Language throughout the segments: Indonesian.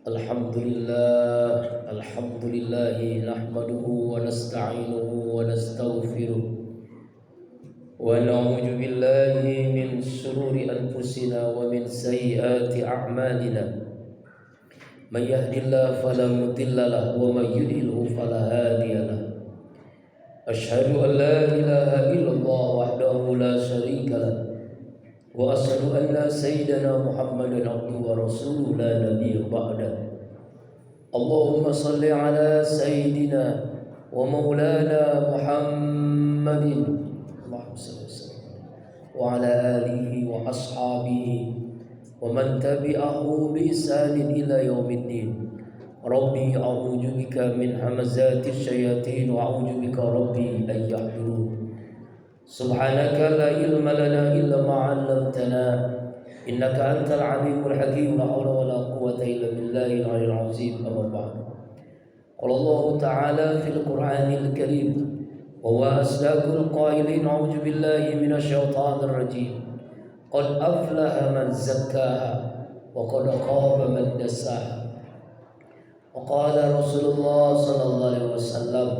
Alhamdulillah nahmaduhu wa nasta'inuhu wa nastaghfiruh wa na'udzu billahi min shururi anfusina wa min sayyiati a'malina may yahdihillahu fala mudilla lahu wa may yudlilhu fala hadiya lahu asyhadu an la ilaha illallah wahdahu la syarika lahu wa asyhadu anna sayyidana Muhammadan abduhu wa rasuluhu la nabiyya ba'da. Allahumma salli ala sayyidina wa maulana Muhammadin wa ala alihi wa ashabihi wa man tabi'ahu bi ihsanin ila yaumiddin. Rabbi a'udzu bika min hamazati syayatin wa a'udzu bika rabbi an yahdurun. Subhanaka la ilma lana illa ma 'allamtana innaka antal alimul hakim la haula wala quwwata illa billahil aliyyil azim. Amma ba'd. Qala Allah ta'ala fil Qur'anil Karim wa huwa asdaqul qailin a'udzu billahi minasy syaithanir rajim. Qad aflaha man zakkaha wa qad khaba man dassaha. Wa qala Rasulullah sallallahu alaihi wasallam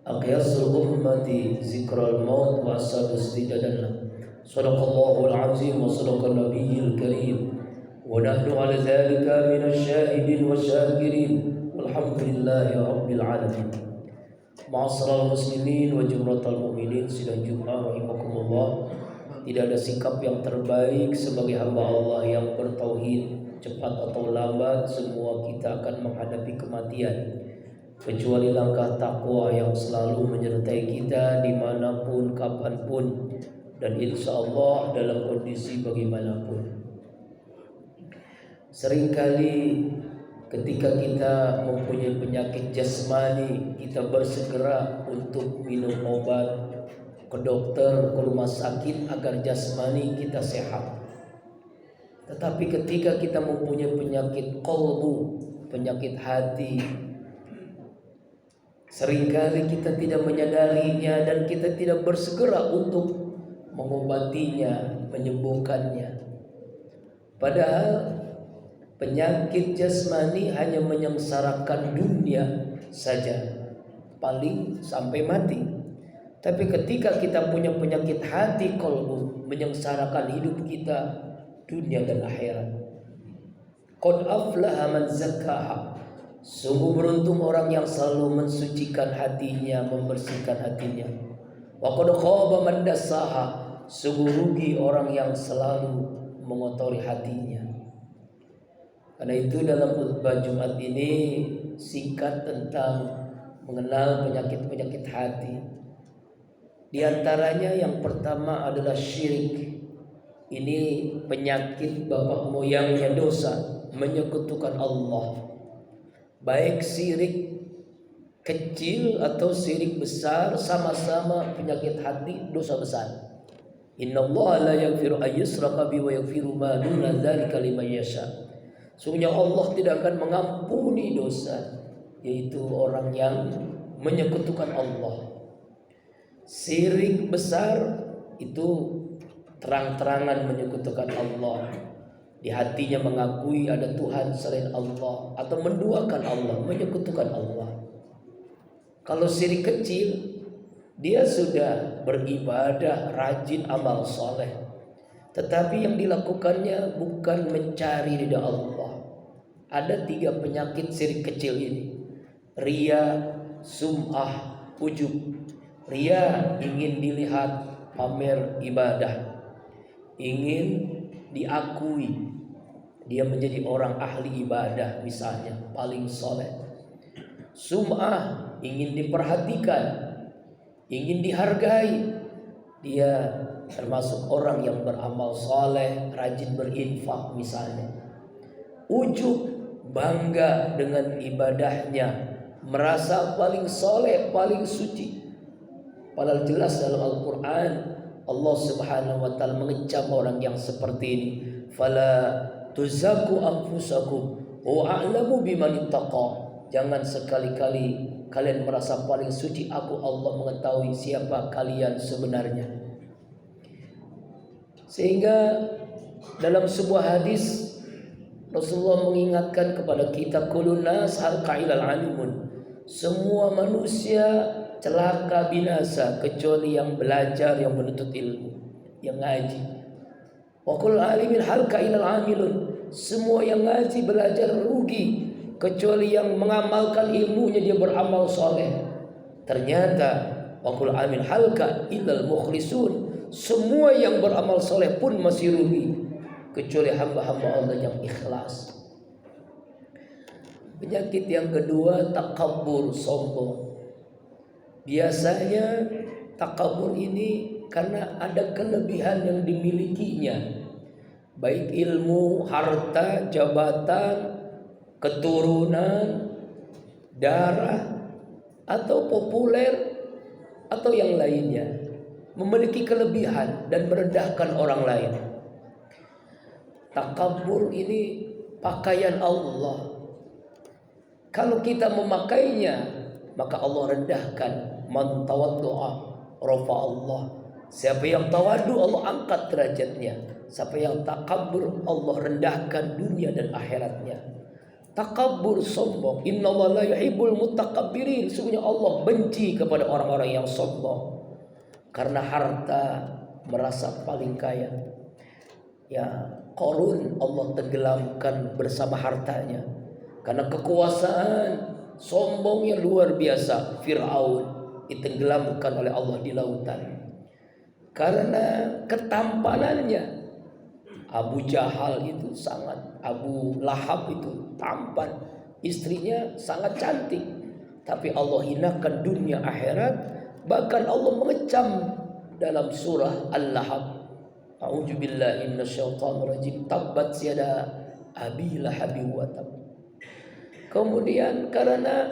aqyasul ummati zikral maut wa asadus tidadan. Sadaqallahul azim wa sadaqan nabiyil karim wa nahnu ala dzalika minasy syahidin wa syakirin walhamdulillahi rabbil alamin. Ma'asyiral muslimin wa jumratal mu'minin, sidang Jumat rahimakumullah. Tidak ada sikap yang terbaik sebagai hamba Allah yang bertauhid. Cepat atau lambat semua kita akan menghadapi kematian, kecuali langkah takwa yang selalu menyertai kita dimanapun, kapanpun, dan insya Allah dalam kondisi bagaimanapun. Seringkali ketika kita mempunyai penyakit jasmani, kita bersegera untuk minum obat ke dokter, ke rumah sakit agar jasmani kita sehat. Tetapi ketika kita mempunyai penyakit qalbu, penyakit hati, seringkali kita tidak menyadarinya dan kita tidak bersegera untuk mengobatinya, menyembuhkannya. Padahal penyakit jasmani hanya menyengsarakan dunia saja, paling sampai mati. Tapi ketika kita punya penyakit hati qalbu, menyengsarakan hidup kita dunia dan akhirat. Qad aflaha man zakkaha. Sungguh beruntung orang yang selalu mensucikan hatinya, membersihkan hatinya. Wa qad khaba man dassaha. Sungguh rugi orang yang selalu mengotori hatinya. Karena itu dalam khutbah Jumat ini singkat tentang mengenal penyakit-penyakit hati. Di antaranya yang pertama adalah syirik. Ini penyakit bapak moyangnya dosa, menyekutukan Allah. Baik syirik kecil atau syirik besar, sama-sama penyakit hati, dosa besar. Innallaha la yaghfiru an yushraka bihi wa yaghfiru ma duna dzalika liman yasha. Sungguhnya Allah tidak akan mengampuni dosa, yaitu orang yang menyekutukan Allah. Syirik besar itu terang-terangan menyekutukan Allah. Di hatinya mengakui ada Tuhan selain Allah atau menduakan Allah, menyekutukan Allah. Kalau syirik kecil, dia sudah beribadah, rajin amal soleh, tetapi yang dilakukannya bukan mencari ridha Allah. Ada 3 penyakit syirik kecil ini: riya, sum'ah, ujub. Riya ingin dilihat, pamer ibadah, ingin diakui dia menjadi orang ahli ibadah, misalnya paling soleh. Sum'ah ingin diperhatikan, ingin dihargai, dia termasuk orang yang beramal soleh, rajin berinfak misalnya. Ujub, bangga dengan ibadahnya, merasa paling soleh, paling suci. Padahal jelas dalam Al-Quran Allah subhanahu wa ta'ala mengecam orang yang seperti ini. Fala tuzakku anfusakum wa a'lamu biman ittaqa. Jangan sekali-kali kalian merasa paling suci, aku Allah mengetahui siapa kalian sebenarnya. Sehingga dalam sebuah hadis Rasulullah mengingatkan kepada kita, kullun nas halqa ilal alimun. Semua manusia celaka binasa kecuali yang belajar, yang menuntut ilmu, yang ngaji. Wa kullul alimin halqa ilal amilun. Semua yang ngaji belajar rugi kecuali yang mengamalkan ilmunya, dia beramal soleh. Ternyata wa kullul amin halqa ilal mukhlisun. Semua yang beramal soleh pun masih rugi kecuali hamba-hamba Allah yang ikhlas. Penyakit yang kedua, takabur, sombong. Biasanya takabur ini karena ada kelebihan yang dimilikinya, baik ilmu, harta, jabatan, keturunan, darah, atau populer, atau yang lainnya. Memiliki kelebihan dan merendahkan orang lain. Takabur ini pakaian Allah. Kalau kita memakainya, maka Allah rendahkan. Man tawaddu'a rafa Allah. Siapa yang tawadu, Allah angkat derajatnya. Siapa yang takabur, Allah rendahkan dunia dan akhiratnya. Takabur, sombong. Innallaha la yuhibbul mutakabbirin. Sesungguhnya Allah benci kepada orang-orang yang sombong. Karena harta merasa paling kaya. Ya, Qarun Allah tenggelamkan bersama hartanya. Karena kekuasaan, sombongnya luar biasa. Fir'aun ditenggelamkan oleh Allah di lautan. Karena ketampanannya, Abu Jahal itu sangat, Abu Lahab itu tampan, istrinya sangat cantik, tapi Allah hinakan dunia akhirat. Bahkan Allah mengecam dalam surah Al-Lahab, a'udzubillahi minasyaitonir rajim, tabbat yada abi lahab wa tab. Kemudian karena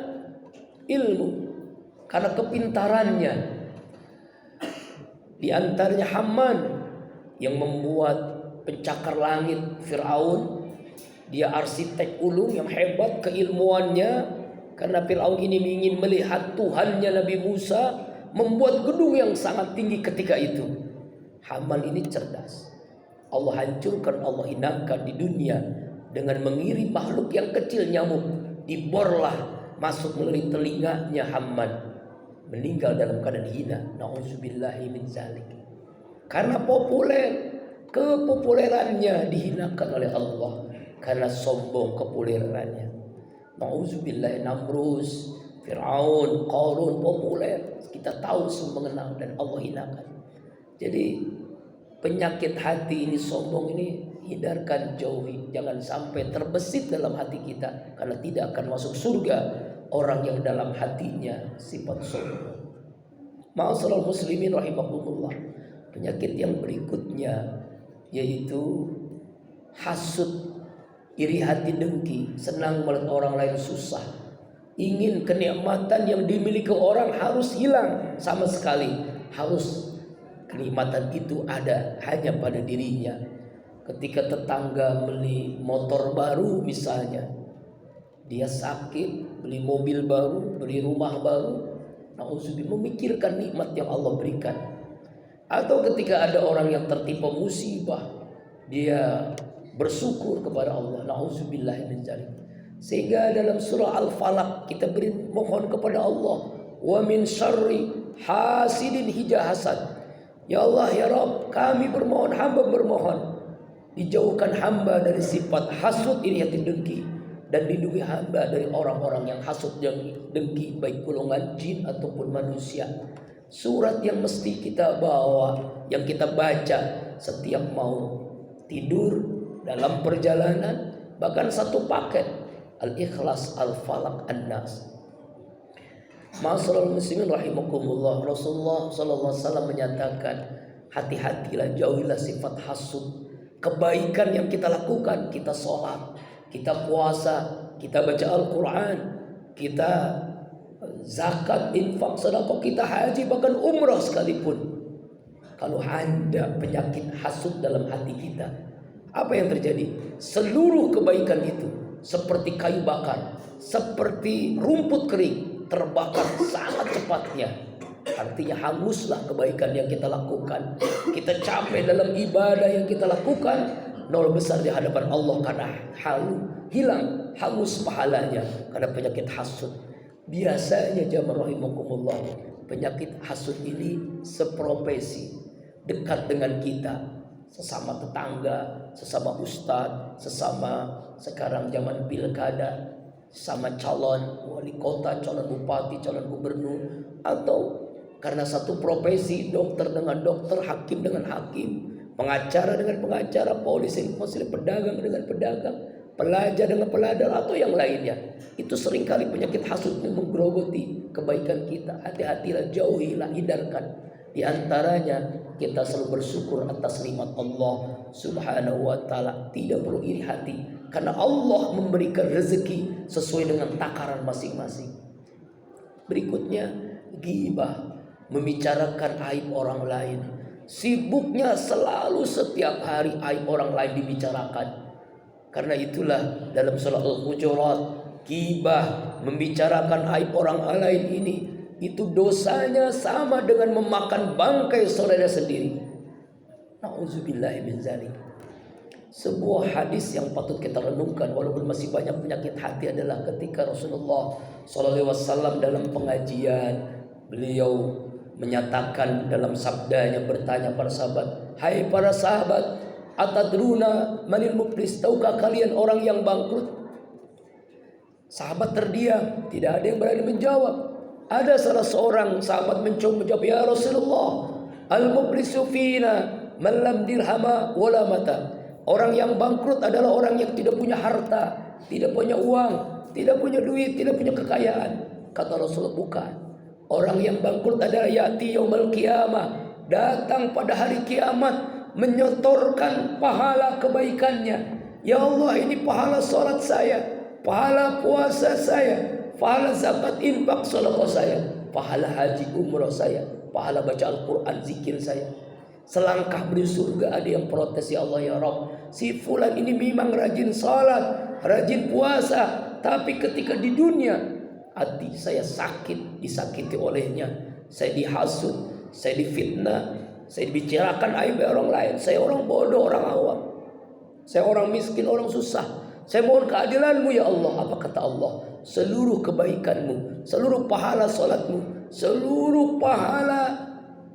ilmu, karena kepintarannya, di antaranya Haman yang membuat pencakar langit Fir'aun. Dia arsitek ulung yang hebat keilmuannya. Karena Fir'aun ini ingin melihat Tuhannya Nabi Musa, membuat gedung yang sangat tinggi ketika itu. Haman ini cerdas. Allah hancurkan, Allah hinakan di dunia dengan mengirim makhluk yang kecil, nyamuk. Diborlah masuk melalui telinganya Haman, meninggal dalam keadaan hina. Na'udzubillahi min zalik. Karena populer, kepopulerannya dihinakan oleh Allah karena sombong kepopulerannya. Na'udzubillahi. Namrus, Fir'aun, Qarun populer, kita tahu semua mengenal, dan Allah hinakan. Jadi penyakit hati ini, sombong ini, hindarkan, jauhi. Jangan sampai terbesit dalam hati kita, karena tidak akan masuk surga orang yang dalam hatinya sifat sombong. Ma'asyiral muslimin rahimakumullah. Penyakit yang berikutnya yaitu hasud, iri hati, dengki, senang melihat orang lain susah, ingin kenikmatan yang dimiliki orang harus hilang sama sekali, harus kenikmatan itu ada hanya pada dirinya. Ketika tetangga beli motor baru misalnya, dia sakit, beli mobil baru, beli rumah baru, na'udzubillah, memikirkan nikmat yang Allah berikan. Atau ketika ada orang yang tertimpa musibah, dia bersyukur kepada Allah, na'udzubillah min dzalik. Sehingga dalam surah Al-Falaq kita beri mohon kepada Allah, wa min syarri hasidin hija hasad. Ya Allah, ya Rabb, kami bermohon, hamba bermohon, dijauhkan hamba dari sifat hasud, iri hati, dengki, dan lindungi hamba dari orang-orang yang hasud dan dengki, baik golongan jin ataupun manusia. Surat yang mesti kita bawa, yang kita baca setiap mau tidur, dalam perjalanan, bahkan satu paket, Al-Ikhlas, Al-Falaq, An-Nas. Ma'asyiral muslimin rahimakumullah. Rasulullah sallallahu alaihi wasallam menyatakan, hati-hatilah, jauhilah sifat hasud. Kebaikan yang kita lakukan, kita sholat, kita puasa, kita baca Al-Quran, kita zakat, infak, sedekah, kita haji, bahkan umrah sekalipun. Kalau ada penyakit hasud dalam hati kita, apa yang terjadi? Seluruh kebaikan itu seperti kayu bakar, seperti rumput kering, terbakar sangat cepatnya. Artinya hanguslah kebaikan yang kita lakukan. Kita capek dalam ibadah yang kita lakukan, nol besar di hadapan Allah karena hilang hangus pahalanya karena penyakit hasud. Biasanya jamaah rahimakumullah, penyakit hasud ini seprofesi, dekat dengan kita, sesama tetangga, sesama ustadz, sesama sekarang zaman pilkada, sama calon wali kota, calon bupati, calon gubernur, atau karena satu profesi, dokter dengan dokter, hakim dengan hakim, pengacara dengan pengacara, polisi dengan pedagang dengan pedagang, pelajar dengan pelajar, atau yang lainnya. Itu seringkali penyakit hasud yang menggerogoti kebaikan kita. Hati-hatilah, jauhilah, hindarkan. Di antaranya kita selalu bersyukur atas nikmat Allah Subhanahu wa taala. Tidak perlu iri hati karena Allah memberikan rezeki sesuai dengan takaran masing-masing. Berikutnya, ghibah, membicarakan aib orang lain. Sibuknya selalu setiap hari aib orang lain dibicarakan. Karena itulah dalam surah Al-Hujurat, ghibah, membicarakan aib orang lain ini, itu dosanya sama dengan memakan bangkai saudara sendiri. Nauzubillahi min dzalik. Sebuah hadis yang patut kita renungkan walaupun masih banyak penyakit hati adalah ketika Rasulullah SAW dalam pengajian, beliau menyatakan dalam sabdanya, bertanya para sahabat, "Hai para sahabat, atadruna manil muflis? Tahukah kalian orang yang bangkrut?" Sahabat terdiam, tidak ada yang berani menjawab. Ada salah seorang sahabat mencoba menjawab, "Ya Rasulullah, al-muflisu fina man lam dirhama wala mata." Orang yang bangkrut adalah orang yang tidak punya harta, tidak punya uang, tidak punya duit, tidak punya kekayaan. Kata Rasulullah, bukan. Orang yang bangkrut adalah ya'ti yaumil qiyamah, datang pada hari kiamat menyotorkan pahala kebaikannya. Ya Allah, ini pahala salat saya, pahala puasa saya, pahala zakat infak sedekah saya, pahala haji umrah saya, pahala baca Al-Quran zikir saya. Selangkah beli surga ada yang protes, "Ya Allah ya Rabb, si fulan ini memang rajin salat, rajin puasa, tapi ketika di dunia hati saya sakit, disakiti olehnya, saya dihasut, saya difitnah, saya dibicarakan aib orang lain, saya orang bodoh, orang awam, saya orang miskin, orang susah. Saya mohon keadilan-Mu ya Allah." Apa kata Allah? Seluruh kebaikan-Mu, seluruh pahala salatmu, seluruh pahala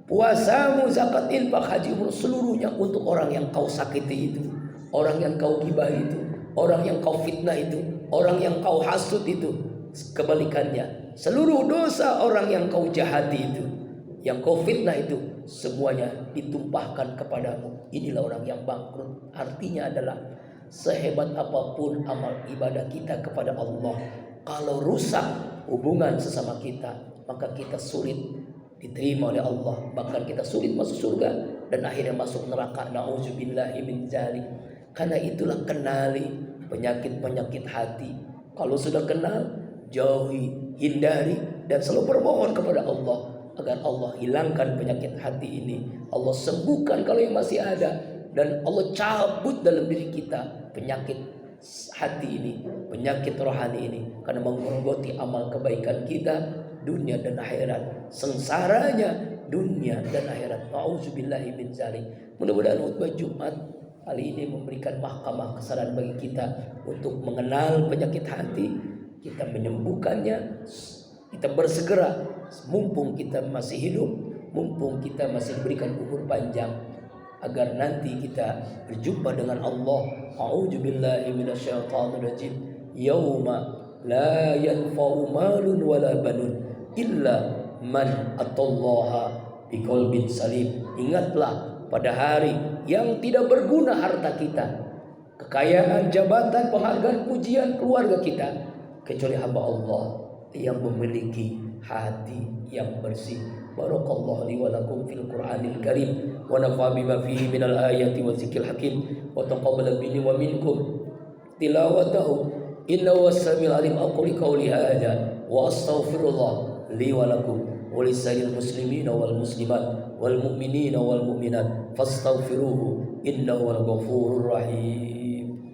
puasamu, zakat infak, haji umrah, seluruhnya untuk orang yang kau sakiti itu, orang yang kau gibah itu, orang yang kau fitnah itu, orang yang kau hasut itu. Kebalikannya, seluruh dosa orang yang kau jahati itu, yang kau fitnah itu, semuanya ditumpahkan kepadamu. Inilah orang yang bangkrut. Artinya adalah sehebat apapun amal ibadah kita kepada Allah, kalau rusak hubungan sesama kita, maka kita sulit diterima oleh Allah, bahkan kita sulit masuk surga dan akhirnya masuk neraka. Nauzubillahi min dzalik. Karena itulah kenali penyakit-penyakit hati. Kalau sudah kenal, jauhi, hindari, dan selalu bermohon kepada Allah agar Allah hilangkan penyakit hati ini. Allah sembuhkan kalau yang masih ada, dan Allah cabut dalam diri kita penyakit hati ini, penyakit rohani ini, karena menggerogoti amal kebaikan kita dunia dan akhirat, sengsaranya dunia dan akhirat. Nauzubillahi min dzalik. Mudah-mudahan khutbah Jumat kali ini memberikan mahkamah kesadaran bagi kita untuk mengenal penyakit hati, kita menyembuhkannya, kita bersegera mumpung kita masih hidup, mumpung kita masih diberikan umur panjang, agar nanti kita berjumpa dengan Allah. A'udzubillahi minasyaitonirrajim. Yauma la yanfa'u malun wala banun illa man atallaha biqalbin salim. Ingatlah pada hari yang tidak berguna harta kita, kekayaan, jabatan, penghargaan, pujian, keluarga kita, kecuali hamba Allah yang memiliki hati yang bersih. Barakallahu li wa lakum fil Qur'anil Karim wa nafa bima fihi minal ayati wa zikril hakim wa taqabbal minni wa minkum tilawatahu innahu was-sami'ul alim. Aqulu qawli hadza wa astaghfirullah li wa lakum wa lisa'il muslimina wal muslimat wal mu'minina wal mu'minat fastaghfiruhu innahu wal ghafurur rahim.